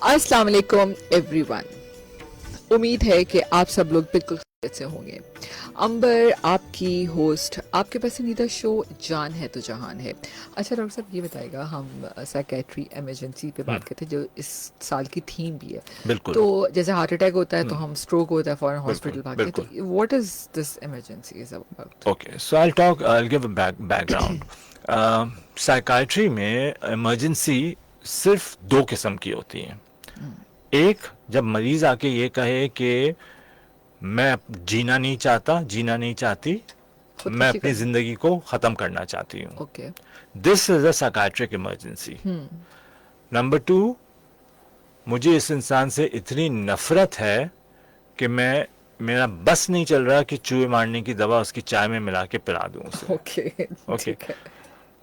अस्सलाम वालेकुम एवरीवन। उम्मीद है कि आप सब लोग बिल्कुल खैरियत से होंगे। अंबर आपकी होस्ट, आपके पसंदीदा शो जान है तो जहान है। अच्छा डॉक्टर साहब, ये बताइएगा, हम साइकेट्री इमरजेंसी पे बात करते हैं जो इस साल की थीम भी है। बिल्कुल। तो जैसे हार्ट अटैक होता है तो हम स्ट्रोक होता है फौरन बिल्कुल हॉस्पिटल भागते हैं, बिल्कुल तो what is this emergency is about? Okay, so I give a background. Psychiatry में इमरजेंसी सिर्फ दो किस्म की होती हैं। एक, जब मरीज आके ये कहे कि मैं जीना नहीं चाहता, जीना नहीं चाहती, मैं खुदकुशी अपनी करना। जिंदगी को खत्म करना चाहती हूँ। Okay. This is a psychiatric emergency. Number two, मुझे इस इंसान से इतनी नफरत है कि मैं, मेरा बस नहीं चल रहा कि चूहे मारने की दवा उसकी चाय में मिला के पिला दूं उसे। ओके। ओके, ठीक है।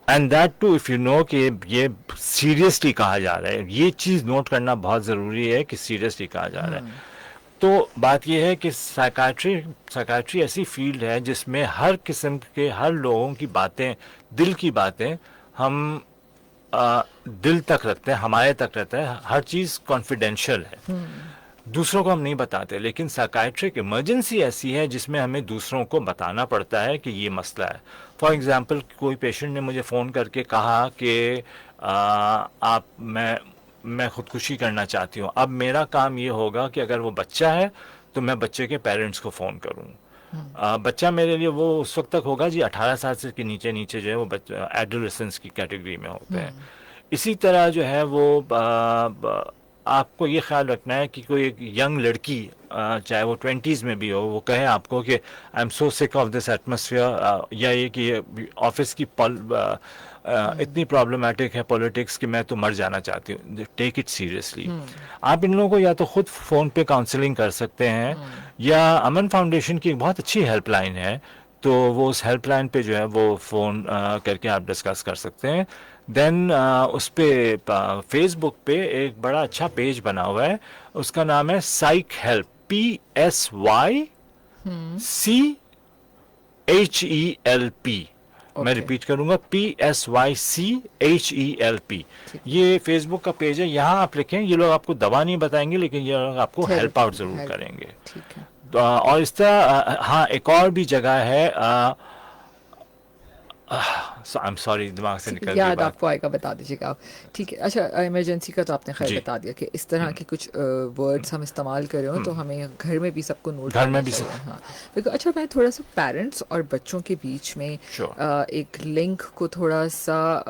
And that too if you know कि ये सीरियसली कहा जा रहा है। ये चीज नोट करना बहुत जरूरी है कि सीरियसली कहा जा रहा है। तो बात यह है कि साइकाट्री ऐसी फील्ड है जिसमें हर किस्म के, हर लोगों की बातें, दिल की बातें हम दिल तक रखते हैं, हमारे तक रहता है। हर चीज कॉन्फिडेंशियल है, दूसरों को हम नहीं बताते। लेकिन साइकाइट्रिक इमरजेंसी ऐसी है जिसमें हमें दूसरों को बताना पड़ता है कि ये मसला है। फॉर एग्जांपल, कोई पेशेंट ने मुझे फ़ोन करके कहा कि आप मैं खुदकुशी करना चाहती हूँ। अब मेरा काम ये होगा कि अगर वो बच्चा है तो मैं बच्चे के पेरेंट्स को फ़ोन करूँ। बच्चा मेरे लिए वो उस वक्त तक होगा जी 18 साल से के नीचे नीचे जो है वो बच्चा एडोलेसेंस की कैटेगरी में होते हैं। इसी तरह जो है वो आपको ये ख्याल रखना है कि कोई एक यंग लड़की, चाहे वो 20s में भी हो, वो कहे आपको कि I am so sick of this atmosphere, या ये कि ऑफिस की इतनी प्रॉब्लमैटिक है पॉलिटिक्स कि मैं तो मर जाना चाहती हूँ। Take it seriously. आप इन लोगों को या तो खुद फ़ोन पे काउंसलिंग कर सकते हैं, या अमन फाउंडेशन की एक बहुत अच्छी हेल्पलाइन है, तो वो उस हेल्पलाइन पे जो है वो फ़ोन करके आप डिस्कस कर सकते हैं। देन उस पर फेसबुक पे एक बड़ा अच्छा पेज बना हुआ है, उसका नाम है साइक हेल्प, PSYCHELP। मैं ओके। रिपीट करूंगा, PSYCHELP। ठीक है। ये फेसबुक का पेज है, यहाँ आप लिखें। ये लोग आपको दवा नहीं बताएंगे, लेकिन ये लोग आपको हेल्प थेरेपी आउट जरूर हेल्प। करेंगे। ठीक है। और इस तरह हाँ, एक और भी जगह है। आई एम सॉरी, दिमाग से ठीक है, निकल गई याद बात। आपको आएगा बता दीजिएगा आप। ठीक है। अच्छा, इमरजेंसी का तो आपने खैर जी। बता दिया कि इस तरह के कुछ वर्ड्स हम इस्तेमाल कर रहे हो तो हमें घर में भी सबको नोट घर करना में भी चाहिए। हाँ, बिल्कुल। अच्छा, मैं थोड़ा सा पेरेंट्स और बच्चों के बीच में श्योर। एक लिंक को थोड़ा सा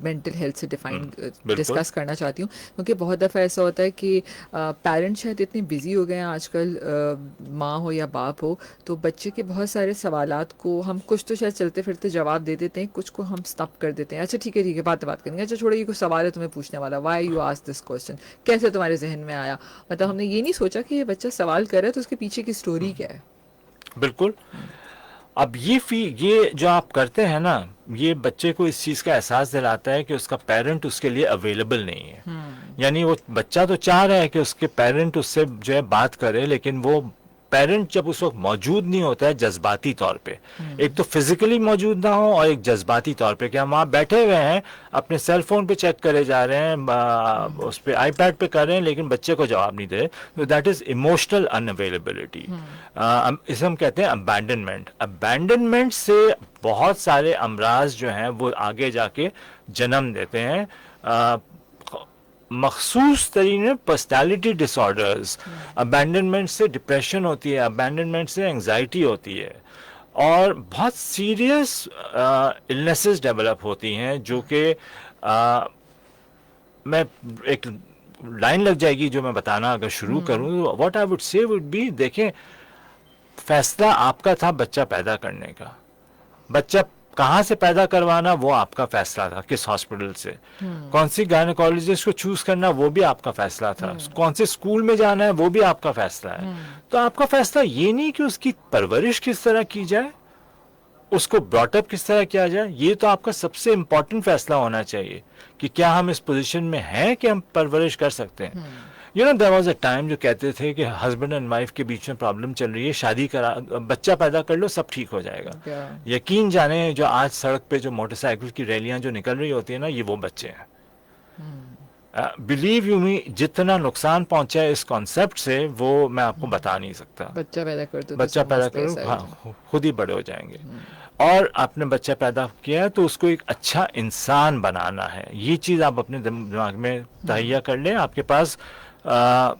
मेंटल हेल्थ से डिफाइन बिल्कुल। डिस्कस करना चाहती हूँ, क्योंकि बहुत दफ़ा ऐसा होता है कि पेरेंट्स शायद इतने बिजी हो गए हैं आजकल, माँ हो या बाप हो, तो बच्चे के बहुत सारे सवालात को हम कुछ तो शायद चलते फिरते जवाब दे देते हैं, कुछ को हम स्टॉप कर देते हैं। अच्छा ठीक है, बात करेंगे। अच्छा छोड़ो, ये कुछ सवाल है तुम्हें पूछने वाला, why you ask this question, कैसे तुम्हारे जहन में आया? मतलब हमने ये नहीं सोचा कि ये बच्चा सवाल कर रहा है तो उसके पीछे की स्टोरी क्या है। बिल्कुल। अब ये जो आप करते हैं ना, ये बच्चे को इस चीज़ का एहसास दिलाता है कि उसका पेरेंट उसके लिए अवेलेबल नहीं है। यानी वो बच्चा तो चाह रहा है कि उसके पेरेंट उससे जो है बात करे, लेकिन वो पेरेंट जब उस वक्त मौजूद नहीं होता है जज्बाती तौर पे, एक तो फिजिकली मौजूद ना हो और एक जज्बाती तौर पे कि हम वहाँ बैठे हुए हैं अपने सेल फोन पे चेक करे जा रहे हैं, उस पे आईपैड पे कर रहे हैं, लेकिन बच्चे को जवाब नहीं दे रहे, तो दैट इज इमोशनल अनअवेलेबिलिटी। इसे हम कहते हैं अबैंडनमेंट। अबैंडनमेंट से बहुत सारे अमराज जो हैं वो आगे जाके जन्म देते हैं। मखसूस तरीन पर्सनैलिटी डिसऑर्डर्स, अबैंडनमेंट से डिप्रेशन होती है, अबैंडनमेंट से एंजाइटी होती है, और बहुत सीरियस इलनेसेस डेवलप होती हैं जो कि मैं एक लाइन लग जाएगी जो मैं बताना अगर शुरू करूं। What I would say would be, देखें, फैसला आपका था बच्चा पैदा करने का। बच्चा कहाँ से पैदा करवाना वो आपका फैसला था, किस हॉस्पिटल से, कौन सी गायनेकोलॉजिस्ट को चूज करना वो भी आपका फैसला था, कौन से स्कूल में जाना है वो भी आपका फैसला है। तो आपका फैसला ये नहीं कि उसकी परवरिश किस तरह की जाए, उसको ब्रॉटअप किस तरह किया जाए, ये तो आपका सबसे इंपॉर्टेंट फैसला होना चाहिए कि क्या हम इस पोजीशन में हैं कि हम परवरिश कर सकते हैं। You know, there was a time जो कहते थे कि हस्बैंड एंड वाइफ के बीच में प्रॉब्लम चल रही है, शादी करा, बच्चा पैदा कर लो, सब ठीक हो जाएगा। क्या? यकीन जाने, जो आज सड़क पे जो मोटरसाइकिल की रैलियां जो निकल रही होती है ना, ये वो बच्चे हैं। बिलीव यू मी, जितना नुकसान पहुंचा है इस कॉन्सेप्ट से वो मैं आपको बता नहीं सकता। बच्चा पैदा कर दो तो बच्चा पैदा समझते हैं करो, सारी चीज़। हाँ, खुद ही बड़े हो जाएंगे। और आपने बच्चा पैदा किया है तो उसको एक अच्छा इंसान बनाना है, ये चीज़ आप अपने दिमाग में तहैया कर लें। आपके पास आ,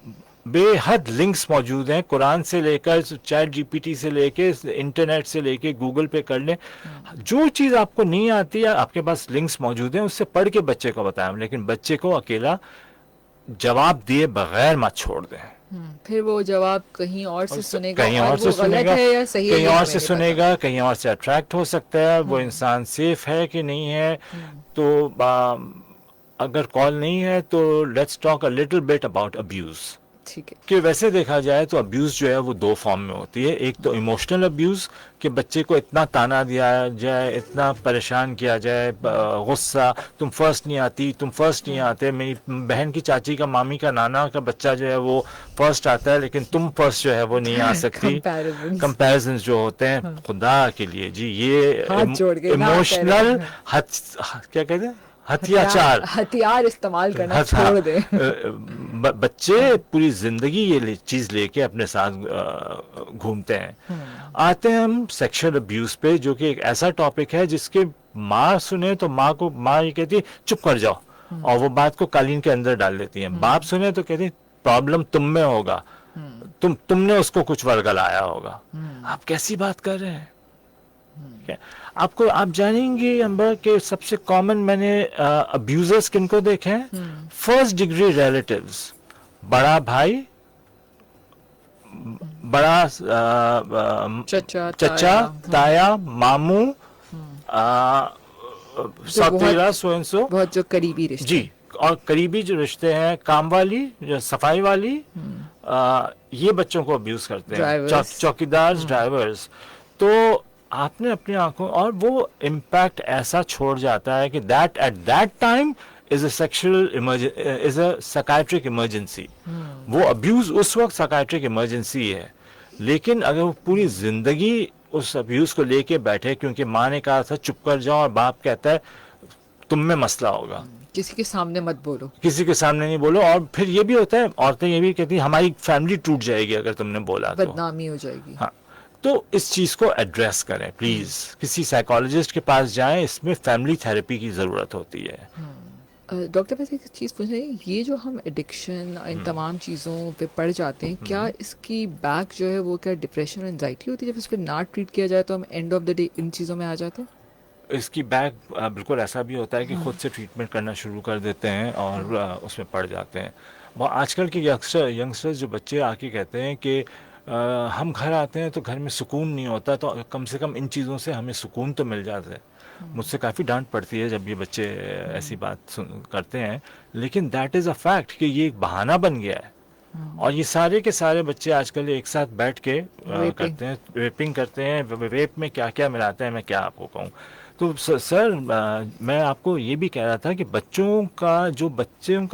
बेहद लिंक्स मौजूद हैं, कुरान से लेकर चैट जीपीटी से लेके इंटरनेट से लेके गूगल पे कर लें। जो चीज़ आपको नहीं आती है आपके पास लिंक्स मौजूद हैं, उससे पढ़ के बच्चे को बताएं, लेकिन बच्चे को अकेला जवाब दिए बगैर मत छोड़ दें। फिर वो जवाब कहीं और से सुनेगा कहीं और और से वो गलत सुनेगा, है या सही है कहीं ये और हमें से नहीं सुनेगा, कहीं और से अट्रैक्ट हो सकता है, वो इंसान सेफ है कि नहीं है। तो अगर कॉल नहीं है तो let's talk a little bit about abuse. पता। ठीक है। कि वैसे देखा जाए तो अब्यूज़ जो है वो दो फॉर्म में होती है। एक तो इमोशनल अब्यूज़, कि बच्चे को इतना ताना दिया जाए, इतना परेशान किया जाए, गुस्सा, तुम फर्स्ट नहीं आती, तुम फर्स्ट नहीं आते। मेरी बहन की चाची का, मामी का, नाना का बच्चा जो है वो फर्स्ट आता है, लेकिन तुम फर्स्ट जो है वो नहीं आ सकती। कंपैरिजन। कंपैरिजन जो होते हैं, खुदा के लिए जी, ये हाथ जोड़ के ना इमोशनल करें। क्या कहते हैं, हथियाचार, हथियार इस्तेमाल करना हाँ, छोड़ दे। बच्चे पूरी जिंदगी ये चीज लेके अपने साथ घूमते हैं। आते हैं हम सेक्सुअल अब्यूज पे, जो कि एक ऐसा टॉपिक है जिसके माँ सुने तो माँ ये कहती है चुप कर जाओ, और वो बात को कालीन के अंदर डाल देती है। बाप सुने तो कहती है प्रॉब्लम तुम में होगा, तुमने उसको कुछ वर्गलाया होगा। आप कैसी बात कर रहे हैं? आपको, आप जानेंगे अंबर के सबसे कॉमन मैंने अब्यूजर्स किनको देखे हैं? फर्स्ट डिग्री रिलेटिव्स, बड़ा भाई, बड़ा चचा, ताया, मामू, सौतेला, सो एंड सो, बहुत जो करीबी रिश्ते जी, और करीबी जो रिश्ते हैं, काम वाली, जो सफाई वाली, ये बच्चों को अब्यूज करते हैं, चौकीदार, ड्राइवर्स। तो आपने अपनी आंखों, और वो इम्पैक्ट ऐसा छोड़ जाता है कि that at that time is a psychiatric emergency. वो अब्यूज उस वक्त साइकाइट्रिक इमरजेंसी है, लेकिन अगर वो पूरी जिंदगी उस अब्यूज को लेके बैठे, क्योंकि माँ ने कहा था चुप कर जाओ और बाप कहता है तुम में मसला होगा, किसी के सामने मत बोलो, किसी के सामने नहीं बोलो। और फिर ये भी होता है, औरतें ये भी कहती हैं हमारी फैमिली टूट जाएगी अगर तुमने बोला, तो बदनामी हो जाएगी। हाँ, तो इस चीज को एड्रेस करें प्लीज, किसी साइकोलॉजिस्ट के पास जाएं, इसमें फैमिली थेरेपी की जरूरत होती है। डॉक्टर, वैसे एक चीज़ पूछ रही है, ये जो हम एडिक्शन इन तमाम चीज़ों पे पड़ जाते हैं, क्या इसकी बैक जो है वो क्या डिप्रेशन और एंजाइटी होती है? जब इस पर ना ट्रीट किया जाए तो हम end of the day in चीज़ों में आ जाते हैं? इसकी बैक बिल्कुल ऐसा भी होता है कि खुद से ट्रीटमेंट करना शुरू कर देते हैं और उसमें पड़ जाते हैं। आजकल के यंगस्टर्स जो बच्चे आके कहते हैं कि हम घर आते हैं तो घर में सुकून नहीं होता, तो कम से कम इन चीज़ों से हमें सुकून तो मिल जाता है। मुझसे काफ़ी डांट पड़ती है जब ये बच्चे ऐसी बात करते हैं, लेकिन दैट इज़ अ फैक्ट कि ये एक बहाना बन गया है। और ये सारे के सारे बच्चे आजकल एक साथ बैठ के करते हैं, वेपिंग करते हैं। वेप में क्या क्या मिलाते हैं मैं क्या आपको कहूँ। तो सर मैं आपको ये भी कह रहा था कि बच्चों का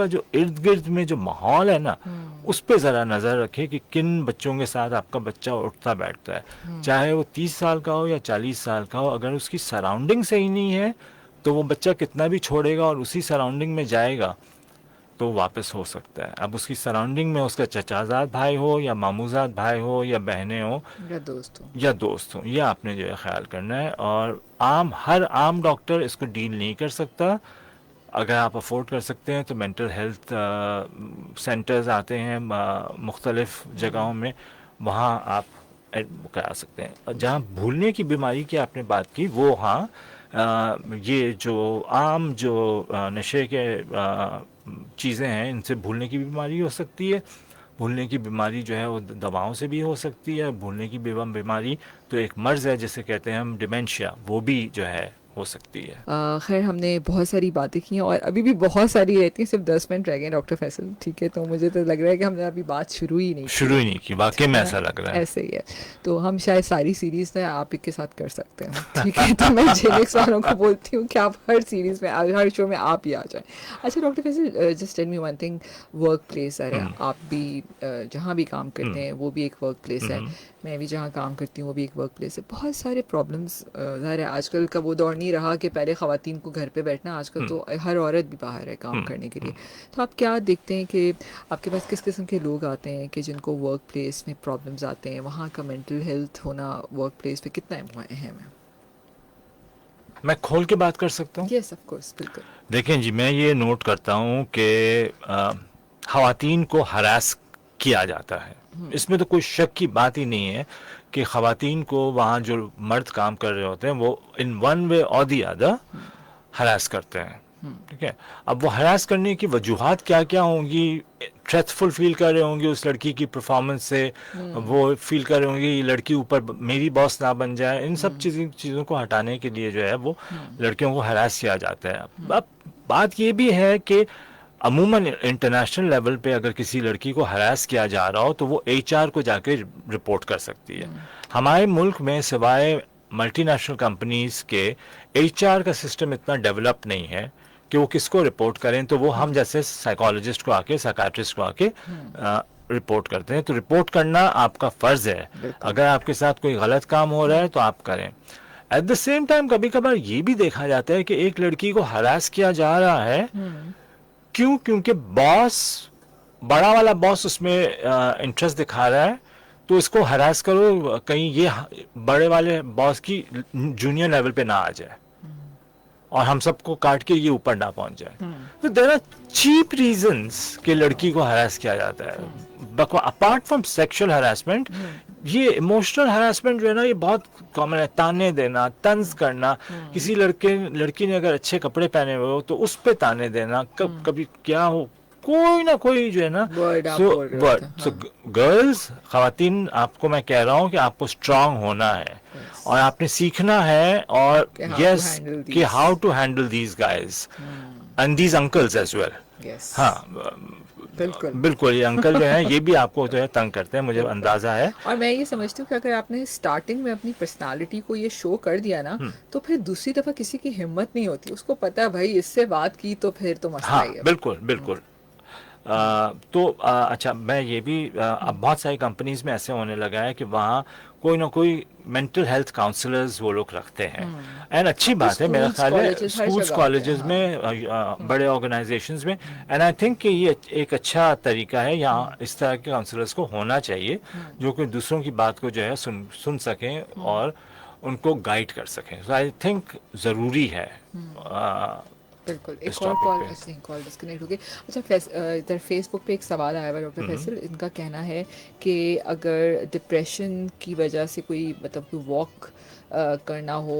जो इर्द गिर्द में जो माहौल है ना, उस पे ज़रा नज़र रखें कि किन बच्चों के साथ आपका बच्चा उठता बैठता है। चाहे वो 30 साल का हो या 40 साल का हो, अगर उसकी सराउंडिंग सही नहीं है तो वो बच्चा कितना भी छोड़ेगा और उसी सराउंडिंग में जाएगा तो वापस हो सकता है। अब उसकी सराउंडिंग में उसका चचाजाद भाई हो या मामूजाद भाई हो या बहनें हो या दोस्त हो, ये आपने जो है ख्याल करना है। और हर आम डॉक्टर इसको डील नहीं कर सकता। अगर आप अफोर्ड कर सकते हैं तो मेंटल हेल्थ सेंटर्स आते हैं मुख्तलिफ जगहों में, वहाँ आप करा सकते हैं। जहाँ भूलने की बीमारी की आपने बात की, वो हाँ, ये जो आम जो नशे के चीज़ें हैं, इनसे भूलने की बीमारी हो सकती है। भूलने की बीमारी जो है वो दवाओं से भी हो सकती है। भूलने की बीमारी तो एक मर्ज़ है जिसे कहते हैं हम डिमेंशिया, वो भी जो है हो सकती है। खैर, हमने बहुत सारी बातें की हैं और अभी भी बहुत सारी रहती हैं, सिर्फ 10 मिनट रह गए डॉक्टर फैसल, ठीक है? तो मुझे तो लग रहा है कि हमने अभी बात शुरू ही नहीं की, वाकई में ऐसा लग रहा है। ऐसे ही है। तो हम शायद सारी सीरीज़ ना आप ही के साथ कर सकते हैं, ठीक है? तो मैं जेनेक्स वालों को बोलती हूँ कि आप हर सीरीज़ में, हर शो में आप ही आ जाएं। अच्छा doctor Faisal, just tell me one thing, work place है, आप भी जहाँ भी काम करते हैं वो भी एक वर्क प्लेस है। मैं भी जहाँ काम करती हूँ वो भी एक वर्क प्लेस है, बहुत सारे प्रॉब्लम्स। ज़ाहिर है आजकल का वो दौर नहीं रहा कि पहले ख़वातीन को घर पे बैठना, आजकल हम्म तो हर औरत भी बाहर है काम हम्म करने के लिए। हम्म। तो आप क्या देखते हैं कि आपके पास किस किस्म के लोग आते हैं कि जिनको वर्क प्लेस में प्रॉब्लम्स आते हैं, वहाँ का मेंटल हेल्थ होना वर्क प्लेस पे कितना अहम है? मैं खोल के बात कर सकता हूँ। यस ऑफ कोर्स, बिल्कुल। देखें जी, मैं ये नोट करता हूँ कि ख़वातीन को हरास किया जाता है। इसमें तो कोई शक की बात ही नहीं है कि ख़वातीन को वहाँ जो मर्द काम कर रहे होते हैं वो इन वन वे और दी अदर हरास करते हैं। ठीक है, अब वो हरास करने की वजूहात क्या क्या होंगी? ट्रस्टफुल फील कर रहे होंगे उस लड़की की परफॉर्मेंस से, वो फील कर रहे होंगे ये लड़की ऊपर मेरी बॉस ना बन जाए। इन सब चीज़ों को हटाने के लिए जो है वो लड़कियों को हरास किया जाता है। अब बात ये भी है कि अमूमन इंटरनेशनल लेवल पे अगर किसी लड़की को हरास किया जा रहा हो तो वो एचआर को जाके रिपोर्ट कर सकती है। हमारे मुल्क में सिवाय मल्टीनेशनल कंपनीज के एचआर का सिस्टम इतना डेवलप नहीं है कि वो किसको रिपोर्ट करें। तो वो हम जैसे साइकोलॉजिस्ट को आके, साइकाट्रिस्ट को आके रिपोर्ट करते हैं। तो रिपोर्ट करना आपका फर्ज है। अगर आपके साथ कोई गलत काम हो रहा है तो आप करें। एट द सेम टाइम कभी कभार ये भी देखा जाता है कि एक लड़की को हरास किया जा रहा है, क्यों? क्योंकि बॉस, बड़ा वाला बॉस उसमें इंटरेस्ट दिखा रहा है, तो इसको हरास करो कहीं ये बड़े वाले बॉस की जूनियर लेवल पे ना आ जाए और हम सबको काट के ये ऊपर ना पहुंच जाए। तो देयर आर चीप रीजंस कि लड़की को हरास किया जाता है। अपार्ट फ्रॉम सेक्सुअल हरासमेंट, ये इमोशनल हरासमेंट जो है ना, ये बहुत कॉमन है। ताने देना, तंज करना, किसी लड़की ने अगर अच्छे कपड़े पहने हुए हो तो उस पे ताने देना, कभी क्या हो, कोई ना कोई जो है ना। सो गर्ल्स, खवातीन, आपको मैं कह रहा हूँ कि आपको स्ट्रांग होना है और आपने सीखना है, और यस कि how to handle these guys and these uncles as well. हाँ बिल्कुल बिल्कुल, ये अंकल जो है ये भी आपको जो है तंग करते हैं, मुझे अंदाजा है। और मैं ये समझती हूँ कि अगर आपने स्टार्टिंग में अपनी पर्सनालिटी को ये शो कर दिया ना, तो फिर दूसरी दफा किसी की हिम्मत नहीं होती। उसको पता है भाई इससे बात की तो फिर तो मसला ही है। बिल्कुल बिल्कुल। तो अच्छा, मैं ये भी अब बहुत सारी कंपनीज में ऐसे होने लगा है कि वहाँ कोई ना कोई मेंटल हेल्थ काउंसलर्स वो लोग रखते हैं। एंड अच्छी बात है, मेरा ख्याल है स्कूल्स कॉलेजेस में, बड़े ऑर्गेनाइजेशंस में। एंड आई थिंक कि ये एक अच्छा तरीका है, यहाँ इस तरह के काउंसलर्स को होना चाहिए जो कि दूसरों की बात को जो है सुन सकें और उनको गाइड कर सकें। तो आई थिंक ज़रूरी है। बिल्कुल। एक और कॉल डिस्कनेक्ट हो गई। अच्छा, इधर फेसबुक पे एक सवाल आया हुआ डॉक्टर फैसल। इनका कहना है कि अगर डिप्रेशन की वजह से कोई मतलब कोई वॉक करना हो,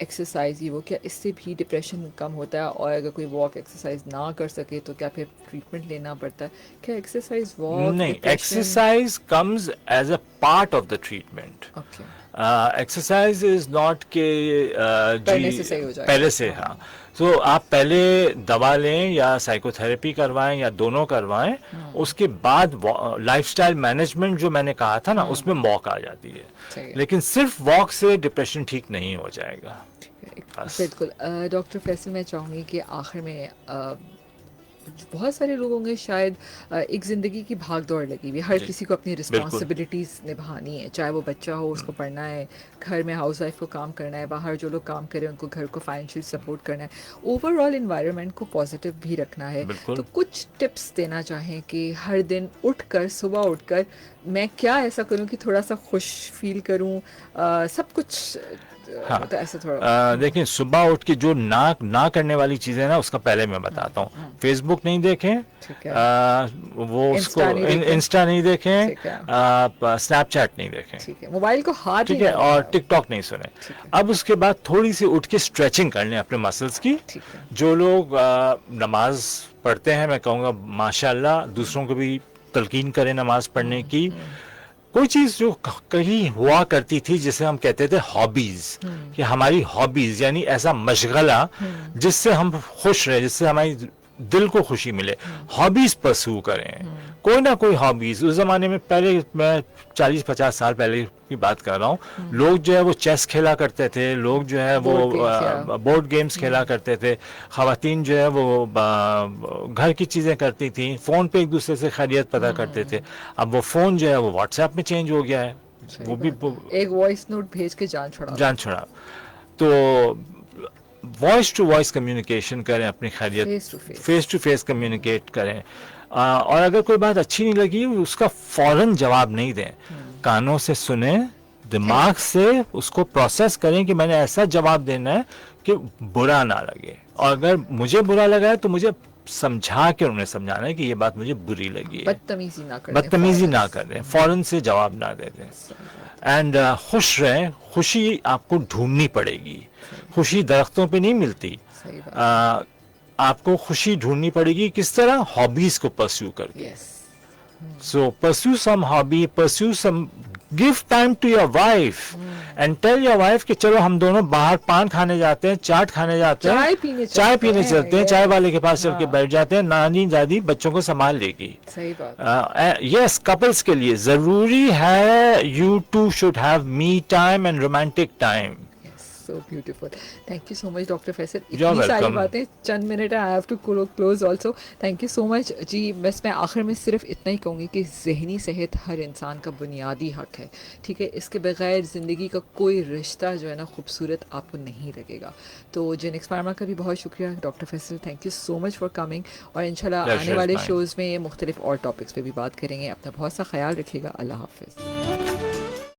एक्सरसाइज ही वो, क्या इससे भी डिप्रेशन कम होता है? और अगर कोई वॉक एक्सरसाइज ना कर सके तो क्या फिर ट्रीटमेंट लेना पड़ता है? क्या एक्सरसाइज वॉक नहीं, exercise comes as a part of the treatment. Exercise is not के पहले से। हाँ, तो आप पहले दवा लें या साइकोथेरेपी करवाएं या दोनों करवाएं, उसके बाद लाइफस्टाइल मैनेजमेंट जो मैंने कहा था ना, उसमें वॉक आ जाती है। लेकिन सिर्फ वॉक से डिप्रेशन ठीक नहीं हो जाएगा। बिल्कुल। डॉक्टर फैसल, मैं चाहूँगी कि आखिर में बहुत सारे लोग होंगे शायद, एक ज़िंदगी की भाग दौड़ लगी हुई, हर किसी को अपनी रिस्पॉन्सिबिलिटीज़ निभानी है, चाहे वो बच्चा हो उसको पढ़ना है, घर में हाउस वाइफ को काम करना है, बाहर जो लोग काम करें उनको घर को फाइनेंशियल सपोर्ट करना है, ओवरऑल इन्वायरमेंट को पॉजिटिव भी रखना है। तो कुछ टिप्स देना चाहें कि हर दिन उठकर, सुबह उठकर मैं क्या ऐसा करूं कि थोड़ा सा खुश फील करूं, सब कुछ। हाँ, तो ऐसे थोड़ा देखिए, सुबह उठ के जो ना करने वाली चीजें ना, उसका पहले मैं बताता हूँ। फेसबुक नहीं देखें, वो उसको इंस्टा नहीं देखें, स्नैपचैट नहीं देखें, ठीक है, मोबाइल को हाथ, ठीक है, और टिकटॉक नहीं सुने। अब उसके बाद थोड़ी सी उठ के स्ट्रेचिंग कर लें अपने मसल्स की। जो लोग नमाज पढ़ते हैं, मैं कहूँगा माशाल्लाह, दूसरों को भी तलकीन करें नमाज पढ़ने की। कोई चीज जो कहीं हुआ करती थी जिसे हम कहते थे हॉबीज, कि हमारी हॉबीज यानी ऐसा मशगला जिससे हम खुश रहे, जिससे हमारी दिल को खुशी मिले, हॉबीज परस्यू करें। कोई ना कोई हॉबीज। उस जमाने में, पहले मैं 40-50 साल पहले की बात कर रहा हूँ, लोग जो है वो चेस खेला करते थे, लोग जो है वो बोर्ड गेम्स खेला करते थे, खवातीन जो है वो घर की चीजें करती थी, फोन पे एक दूसरे से खैरियत पता करते थे। अब वो फोन जो है वो व्हाट्सएप में चेंज हो गया है, सही वो भी बात। एक वॉइस नोट भेज के जान छुड़ा लो। जान छुड़ा। तो वॉइस टू वॉइस कम्युनिकेशन करें, अपनी खैरियत face to face. Face to face communicate करें। और अगर कोई बात अच्छी नहीं लगी उसका फौरन जवाब नहीं दें, कानों से सुने, दिमाग से उसको प्रोसेस करें कि मैंने ऐसा जवाब देना है कि बुरा ना लगे, और अगर मुझे बुरा लगा है तो मुझे समझा के उन्हें समझाना है कि ये बात मुझे बुरी लगी है। बदतमीजी ना कर दें, बदतमीजी ना फौरन। कर दें, फौरन से जवाब ना दे दें। सही बात। एंड खुश रहें। खुशी आपको ढूंढनी पड़ेगी, खुशी दरख्तों पे नहीं मिलती। सही बात। आपको खुशी ढूंढनी पड़ेगी किस तरह? हॉबीज को परस्यू करके। Yes. So pursue some hobby, pursue some, give time to your wife and tell your wife कि चलो हम दोनों बाहर पान खाने जाते हैं, चाट खाने जाते हैं, चाय पीने चलते हैं, चाय वाले के पास चल के बैठ जाते हैं, नानी दादी बच्चों को संभाल लेगी। सही बात। यस, कपल्स के लिए जरूरी है, you two should have me time and romantic time. So beautiful. Thank you so much, Dr. Faisal. You're इतनी सारी welcome. बातें, चंद मिनट है, I have to close also. Thank you so much जी। बस मैं आखिर में सिर्फ इतना ही कहूँगी कि ज़हनी सेहत हर इंसान का बुनियादी हक है, ठीक है। इसके बगैर ज़िंदगी का कोई रिश्ता जो है ना खूबसूरत आपको नहीं लगेगा। तो जेनेक्स फार्मा का भी बहुत शुक्रिया doctor Faisal, thank you so much for coming. और इंशाल्लाह Pleasure आने वाले is mine. शोज़ में मुख्तलिफ और टॉपिक्स पे भी बात करेंगे। अपना बहुत सा ख्याल रखिएगा। अल्लाह हाफिज़।